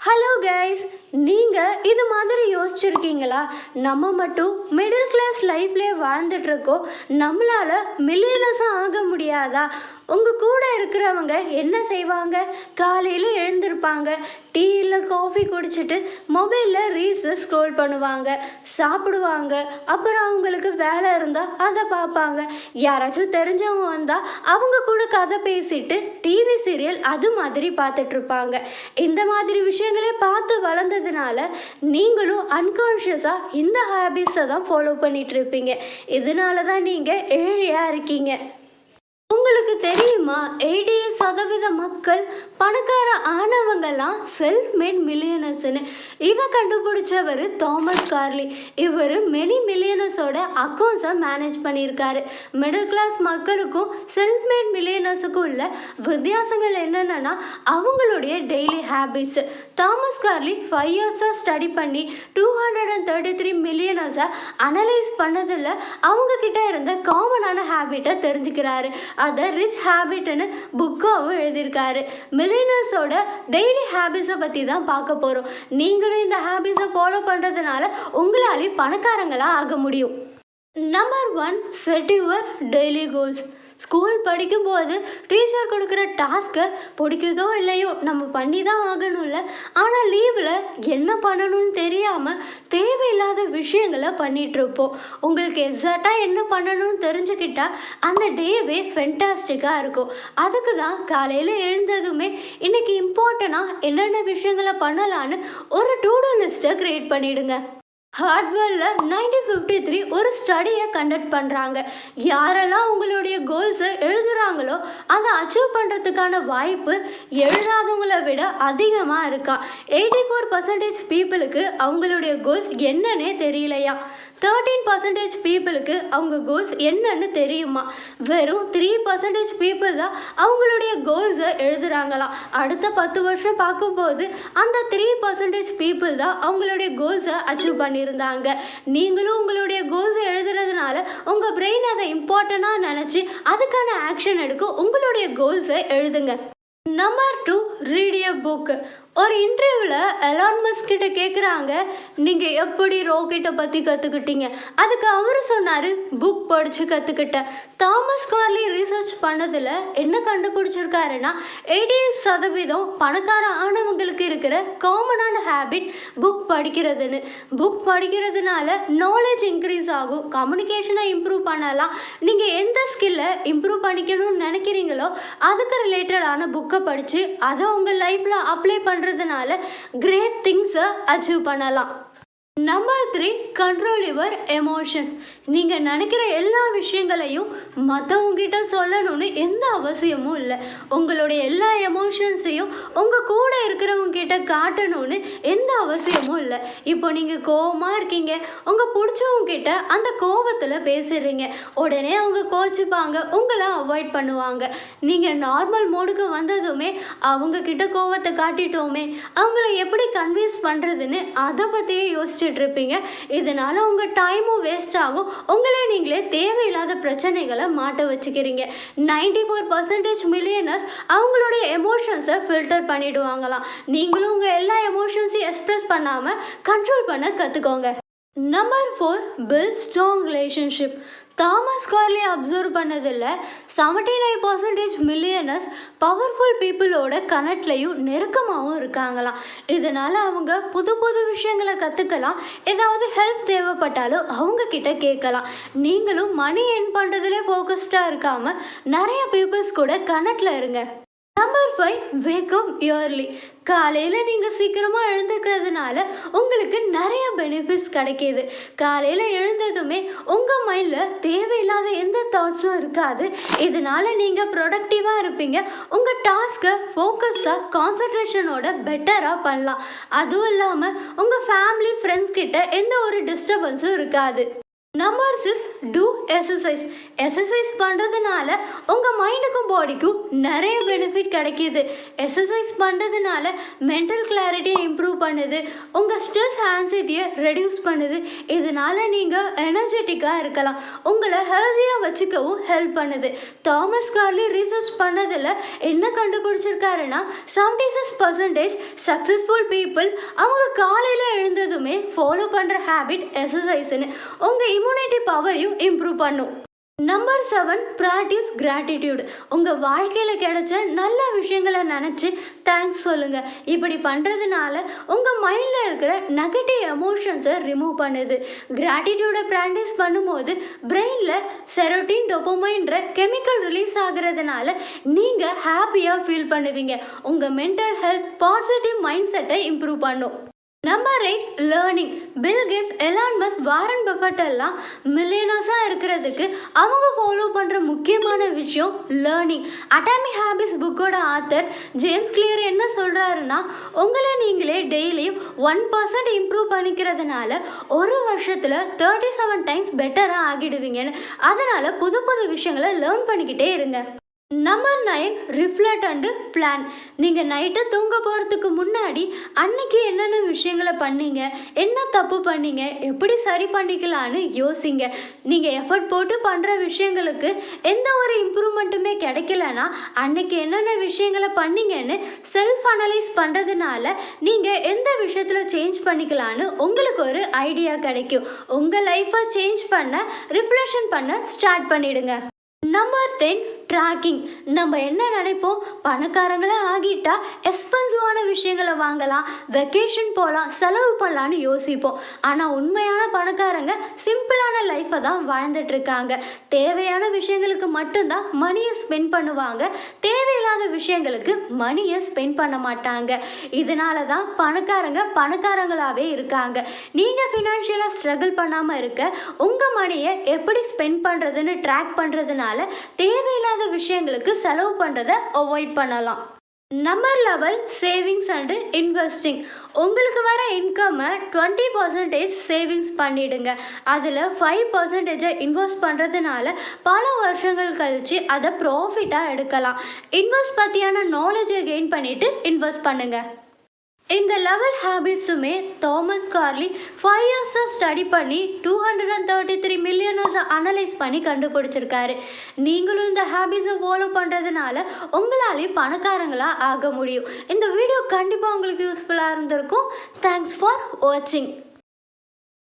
Hello guys, நீங்கள் இது மாதிரி யோசிச்சிருக்கீங்களா? நம்ம மட்டும் மிடில் கிளாஸ் லைஃப்லேயே வாழ்ந்துட்டுருக்கோம், நம்மளால் மில்லியனர்ஸும் ஆக முடியாதா? உங்கள் கூட இருக்கிறவங்க என்ன செய்வாங்க? காலையில் எழுந்திருப்பாங்க, டீ இல்லை காஃபி குடிச்சிட்டு மொபைலில் ரீல்ஸை ஸ்க்ரோல் பண்ணுவாங்க, சாப்பிடுவாங்க, அப்புறம் அவங்களுக்கு வேலை இருந்தால் அதை பார்ப்பாங்க. யாராச்சும் தெரிஞ்சவங்க வந்தால் அவங்க கூட கதை பேசிட்டு டிவி சீரியல் அது மாதிரி பார்த்துட்ருப்பாங்க. இந்த மாதிரி விஷயங்களே பார்த்து வளர்ந்ததுனால நீங்களும் அன்கான்ஷியஸாக இந்த ஹேபிட்ஸை தான் ஃபாலோ பண்ணிகிட்டு இருப்பீங்க. இதனால தான் நீங்கள் ஏழையாக இருக்கீங்க. உங்களுக்கு தெரியுமா, 80% மக்கள் பணக்கார ஆனவங்கெல்லாம் செல்ஃப் மேட் மில்லியனர்ஸ்னு. இதை கண்டுபிடிச்சவர் தாமஸ் கார்லி. இவர் மெனி மில்லியனர்ஸோட அக்கௌண்ட்ஸை மேனேஜ் பண்ணியிருக்காரு. மிடில் கிளாஸ் மக்களுக்கும் செல்ஃப் மேட் மில்லியனர்ஸுக்கும் உள்ள வித்தியாசங்கள் என்னென்னா அவங்களுடைய டெய்லி ஹேபிட்ஸ். தாமஸ் கார்லி 5 இயர்ஸாக ஸ்டடி பண்ணி 233 மில்லியனர்ஸை அனலைஸ் பண்ணதில் அவங்கக்கிட்ட இருந்த காமனான ஹேபிட்டை தெரிஞ்சுக்கிறாரு. அதை ரிச் ஹேபிட்னு புக்காகவும் எழுதியிருக்காரு. மில்லியனர்ஸோட டெய்லி ஹேபிட்ஸை பற்றி தான் பார்க்க போகிறோம். நீங்களும் இந்த ஹேபிட்ஸை ஃபாலோ பண்ணுறதுனால உங்களாலே பணக்காரங்களாக ஆக முடியும். Number 1, set your daily goals. School படிக்கும்போது டீச்சர் கொடுக்குற டாஸ்க்கை பிடிக்குதோ இல்லையோ நம்ம பண்ணி தான் ஆகணும்ல. ஆனால் லீவில் என்ன பண்ணணும்னு தெரியாமல் தேவையில்லாத விஷயங்களை பண்ணிகிட்ருப்போம். உங்களுக்கு எக்ஸாக்டாக என்ன பண்ணணும்னு தெரிஞ்சுக்கிட்டால் அந்த டேவே ஃபென்டாஸ்டிக்காக இருக்கும். அதுக்கு தான் காலையில் எழுந்ததுமே இன்றைக்கி இம்பார்ட்டண்ட்டாக என்னென்ன விஷயங்களை பண்ணலான்னு ஒரு டூ டூ லிஸ்ட்டை க்ரியேட் பண்ணிவிடுங்க. ஹார்ட்வேரில் 1953 ஒரு ஸ்டடியை கண்டக்ட் பண்ணுறாங்க. யாரெல்லாம் உங்களுடைய கோல்ஸை எழுதுகிறாங்களோ அதை அச்சீவ் பண்ணுறதுக்கான வாய்ப்பு எழுதாதவங்களை விட அதிகமாக இருக்கா. 84% பீப்புளுக்கு அவங்களுடைய கோல்ஸ் என்னன்னே தெரியலையா. 13% பீப்புளுக்கு அவங்க கோல்ஸ் என்னன்னு தெரியுமா. வெறும் 3% பீப்புள் தான் அவங்களுடைய கோல்ஸை எழுதுகிறாங்களாம். அடுத்த 10 வருஷம் பார்க்கும்போது அந்த 3% பீப்புள் தான் அவங்களுடைய கோல்ஸை அச்சீவ் பண்ணியிருந்தாங்க. நீங்களும் உங்களுடைய கோல்ஸை எழுதுறதுனால உங்கள் பிரெயின் அதை இம்பார்ட்டண்ட்டாக நினச்சி அதுக்கான ஆக்ஷன் எடுக்கும். உங்களுடைய கோல்ஸை எழுதுங்க. நம்பர் 2, ரீட் எ புக். ஒரு இன்டர்வியூவில் எலான் மஸ்க் கிட்ட கேட்குறாங்க, நீங்கள் எப்படி ராக்கெட்டை பற்றி கற்றுக்கிட்டீங்க? அதுக்கு அவர் சொன்னார், புக் படித்து கற்றுக்கிட்டேன். தாமஸ் கார்லி ரிசர்ச் பண்ணதில் என்ன கண்டுபிடிச்சிருக்காருன்னா 80% பணக்கார ஆனவங்களுக்கு இருக்கிற காமனான ஹேபிட் புக் படிக்கிறதுன்னு. புக் படிக்கிறதுனால நாலேஜ் இன்க்ரீஸ் ஆகும், கம்யூனிகேஷனை இம்ப்ரூவ் பண்ணலாம். நீங்கள் எந்த ஸ்கில்லை இம்ப்ரூவ் பண்ணிக்கணும்னு நினைக்கிறீங்களோ அதுக்கு ரிலேட்டடான புக்கை படித்து அதை உங்கள் லைஃப்பில் அப்ளை பண்ணுறதுனால கிரேட் திங்ஸை அச்சீவ் பண்ணலாம். Number 3, control your emotions. நீங்கள் நினைக்கிற எல்லா விஷயங்களையும் மற்றவங்ககிட்ட சொல்லணும்னு எந்த அவசியமும் இல்லை. உங்களுடைய எல்லா எமோஷன்ஸையும் உங்கள் கூட இருக்கிறவங்க கிட்ட காட்டணும்னு எந்த அவசியமும் இல்லை. இப்போ நீங்கள் கோவமாக இருக்கீங்க, உங்கள் பிடிச்சவங்க கிட்ட அந்த கோவத்தில் பேசுகிறீங்க, உடனே அவங்க கோச்சிப்பாங்க, உங்களை அவாய்ட் பண்ணுவாங்க. நீங்கள் நார்மல் மோடுக்கு வந்ததுமே அவங்கக்கிட்ட கோவத்தை காட்டிட்டோமே, அவங்கள எப்படி கன்வின்ஸ் பண்ணுறதுன்னு அதை பற்றியே யோசிச்சுட்டு இருப்பீங்க. இதனால் உங்கள் டைமும் வேஸ்ட் ஆகும், உங்களே நீங்களே தேவையில்லாத பிரச்சனைகளை மாட்ட வச்சுக்கிறீங்க. 94% மில்லியனர்ஸ் அவங்களுடைய எமோஷன்ஸை ஃபில்டர் பண்ணிடுவாங்களாம். நீங்களும் உங்கள் எல்லா எமோஷன்ஸையும் எக்ஸ்ப்ரெஸ் பண்ணாமல் கண்ட்ரோல் பண்ண கற்றுக்கோங்க. Number 4, build strong relationship. Thomas Corley observe பண்ணதில் 79% மில்லியனர்ஸ் பவர்ஃபுல் பீப்புளோட கனெக்ட்லையும் நெருக்கமாகவும் இருக்காங்களாம். இதனால் அவங்க புது புது விஷயங்களை கற்றுக்கலாம், ஏதாவது ஹெல்ப் தேவைப்பட்டாலும் அவங்கக்கிட்ட கேட்கலாம். நீங்களும் மணி ஏர்ன் பண்ணுறதுலே ஃபோக்கஸ்டாக இருக்காமல் நிறைய பீப்புள்ஸ் கூட கனெக்டில் இருங்க. Number 5, wake up yearly. காலையில் நீங்கள் சீக்கிரமாக எழுந்துக்கிறதுனால உங்களுக்கு நிறைய பெனிஃபிட்ஸ் கிடைக்கிது. காலையில் எழுந்ததுமே உங்கள் மைண்டில் தேவையில்லாத எந்த தாட்ஸும் இருக்காது. இதனால் நீங்கள் ப்ரொடக்டிவாக இருப்பீங்க. உங்கள் டாஸ்க்கை ஃபோக்கஸாக கான்சன்ட்ரேஷனோட பெட்டராக பண்ணலாம். அதுவும் இல்லாமல் உங்கள் ஃபேமிலி ஃப்ரெண்ட்ஸ் கிட்ட எந்த ஒரு டிஸ்டர்பன்ஸும் இருக்காது. Number 6, two exercise. எக்ஸசைஸ் பண்ணுறதுனால உங்கள் மைண்டுக்கும் பாடிக்கும் நிறைய பெனிஃபிட் கிடைக்கிது. எக்ஸசைஸ் பண்ணுறதுனால மென்டல் கிளாரிட்டியை இம்ப்ரூவ் பண்ணுது, உங்கள் ஸ்ட்ரெஸ் ஆன்சைட்டியை ரெடியூஸ் பண்ணுது. இதனால் நீங்கள் எனர்ஜெட்டிக்காக இருக்கலாம், உங்களை ஹெல்த்தியாக வச்சுக்கவும் ஹெல்ப் பண்ணுது. தாமஸ் கார்லி ரிசர்ச் பண்ணதில் என்ன கண்டுபிடிச்சிருக்காருன்னா 76% சக்ஸஸ்ஃபுல் பீப்புள் அவங்க காலையில் எழுந்ததுமே ஃபாலோ பண்ணுற ஹேபிட் எக்ஸசைஸ்னு. உங்கள் இம்யூனிட்டி பவரையும் இம்ப்ரூவ் பண்ணும். Number 7, practice gratitude. உங்கள் வாழ்க்கையில் கிடைச்ச நல்ல விஷயங்களை நினச்சி தேங்க்ஸ் சொல்லுங்கள். இப்படி பண்ணுறதுனால உங்கள் மைண்டில் இருக்கிற நெகட்டிவ் எமோஷன்ஸை ரிமூவ் பண்ணுது. கிராட்டிடியூடை ப்ராக்டிஸ் பண்ணும்போது பிரெயினில் செரோட்டின், டோபமைன்ற கெமிக்கல் ரிலீஸ் ஆகிறதுனால நீங்கள் ஹாப்பியாக ஃபீல் பண்ணுவீங்க. உங்கள் மென்டல் ஹெல்த், பாசிட்டிவ் மைண்ட் செட்டை இம்ப்ரூவ் பண்ணும். Number 8, learning. Bill Gates, Elon Musk, Warren Buffett எல்லாம் மில்லியனர்ஸாக இருக்கிறதுக்கு அவங்க ஃபாலோ பண்ணுற முக்கியமான விஷயம் லேர்னிங். அட்டாமிக் ஹேபிட்ஸ் புக்கோட ஆத்தர் ஜேம்ஸ் கிளியர் என்ன சொல்கிறாருன்னா, உங்களை நீங்களே டெய்லியும் 1% இம்ப்ரூவ் பண்ணிக்கிறதுனால ஒரு வருஷத்தில் 37 டைம்ஸ் பெட்டராக ஆகிடுவீங்கன்னு. அதனால் புது புது விஷயங்களை லேர்ன் பண்ணிக்கிட்டே இருங்க. Number 9, reflect and plan. நீங்கள் நைட்டு தூங்க போகிறதுக்கு முன்னாடி அன்னைக்கு என்னென்ன விஷயங்களை பண்ணீங்க, என்ன தப்பு பண்ணீங்க, எப்படி சரி பண்ணிக்கலான்னு யோசிங்க. நீங்கள் எஃபர்ட் போட்டு பண்ணுற விஷயங்களுக்கு எந்த ஒரு இம்ப்ரூவ்மெண்ட்டுமே கிடைக்கலன்னா அன்னைக்கு என்னென்ன விஷயங்களை பண்ணீங்கன்னு செல்ஃப் அனலைஸ் பண்ணுறதுனால நீங்கள் எந்த விஷயத்தில் சேஞ்ச் பண்ணிக்கலான்னு உங்களுக்கு ஒரு ஐடியா கிடைக்கும். உங்கள் லைஃப்பை சேஞ்ச் பண்ண, ரிஃப்ளெக்ஷன் பண்ண ஸ்டார்ட் பண்ணிடுங்க. Number 10, tracking. நம்ம என்ன நினைப்போம், பணக்காரங்களே ஆகிட்டா எக்ஸ்பென்சிவான விஷயங்களை வாங்கலாம், வெக்கேஷன் போகலாம், செலவு பண்ணலான்னு யோசிப்போம். ஆனால் உண்மையான பணக்காரங்க சிம்பிளான லைஃப்பை தான் வாழ்ந்துட்டுருக்காங்க. தேவையான விஷயங்களுக்கு மட்டும்தான் மணியை ஸ்பெண்ட் பண்ணுவாங்க, தேவையில்லாத விஷயங்களுக்கு மணியை ஸ்பெண்ட் பண்ண மாட்டாங்க. இதனால தான் பணக்காரங்களாகவே இருக்காங்க. நீங்கள் ஃபினான்ஷியலாக ஸ்ட்ரகிள் பண்ணாமல் இருக்க உங்கள் மணியை எப்படி ஸ்பெண்ட் பண்ணுறதுன்னு ட்ராக் பண்ணுறதுனால தேவையில்லாத விஷயங்களுக்கு செலவு பண்ணுறதை அவாய்ட் பண்ணலாம். Number 11, savings and investing. உங்களுக்கு வர இன்கம்மை 20% சேவிங்ஸ் பண்ணிவிடுங்க. அதில் 5% இன்வெஸ்ட் பண்ணுறதுனால பல வருஷங்கள் கழித்து அதை ப்ராஃபிட்டாக எடுக்கலாம். இன்வெஸ்ட் பற்றியான நாலேஜை கெயின் பண்ணிவிட்டு இன்வெஸ்ட் பண்ணுங்கள். இந்த 11 ஹேபிட்ஸுமே தாமஸ் கார்லி 5 இயர்ஸை ஸ்டடி பண்ணி 233 மில்லியனர்ஸை அனலைஸ் பண்ணி கண்டுபிடிச்சிருக்காரு. நீங்களும் இந்த ஹேபிட்ஸை ஃபாலோ பண்ணுறதுனால உங்களாலே பணக்காரங்களாக ஆக முடியும். இந்த வீடியோ கண்டிப்பாக உங்களுக்கு யூஸ்ஃபுல்லாக இருந்திருக்கும். தேங்க்ஸ் ஃபார் வாட்சிங்.